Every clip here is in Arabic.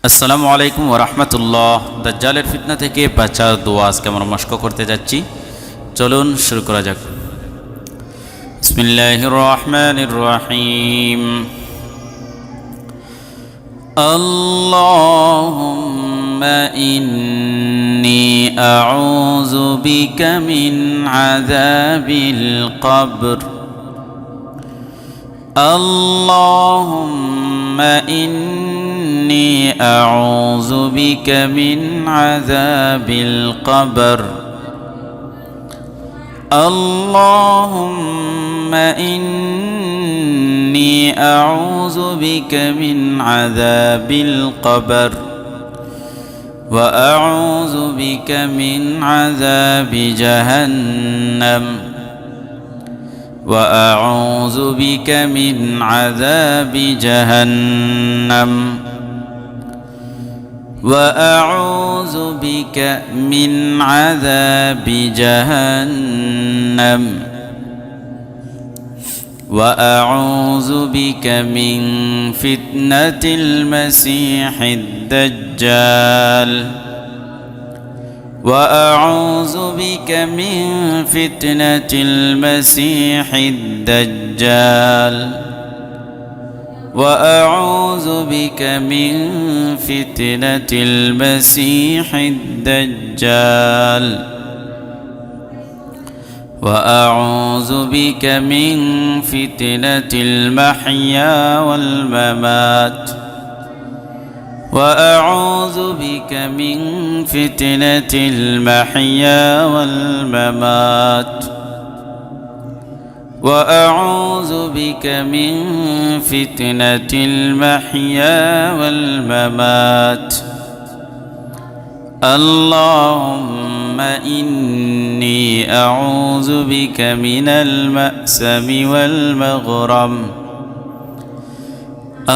আসসালামু আলাইকুম ওয়া রাহমাতুল্লাহ। দাজ্জালের ফিতনা থেকে বাঁচার দোয়া আজকে আমরা মশক করতে যাচ্ছি। চলুন শুরু করা যাক। বিসমিল্লাহির রহমানির রহিম। আল্লাহুম্মা ইন্নী আউযু বিকা মিন আযাবিল কবর। আল্লাহুম্মা ইন্নী আউযু বিকা মিন আযাবিল কবর। আল্লাহুম্মা ইন্নী আউযু বিকা মিন আযাবিল কবর ওয়া আউযু বিকা মিন আযাবি জাহান্নাম وأعوذ بك من عذاب جهنم وأعوذ بك من عذاب جهنم وأعوذ بك من فتنة المسيح الدجال وأعوذ بك من فتنة المسيح الدجال وأعوذ بك من فتنة المسيح الدجال وأعوذ بك من فتنة المحيا والممات وأعوذ بك من فتنة المحيا والممات وأعوذ بك من فتنة المحيا والممات اللهم إني أعوذ بك من المأسم والمغرم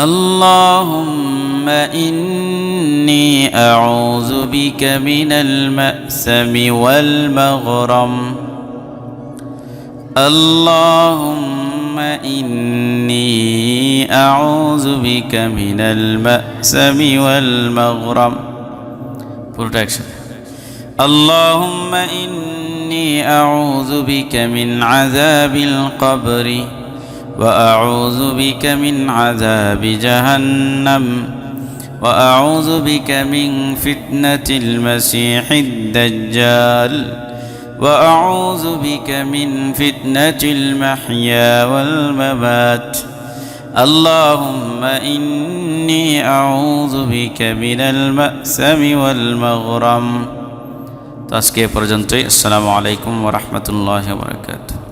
اللهم إني أعوذ بك من المأسم والمغرم اللهم إني أعوذ بك من المأسم والمغرم Protection. اللهم إني أعوذ بك من عذاب القبر وأعوذ بك من عذاب جهنم وأعوذ بك من فتنة المسيح الدجال وأعوذ بك من فتنة المحيا والممات اللهم إني أعوذ بك من المأسم والمغرم। আজকে পর্যন্তই। আসসালামু আলাইকুম ওয়া রাহমাতুল্লাহি ওয়া বারাকাতুহু।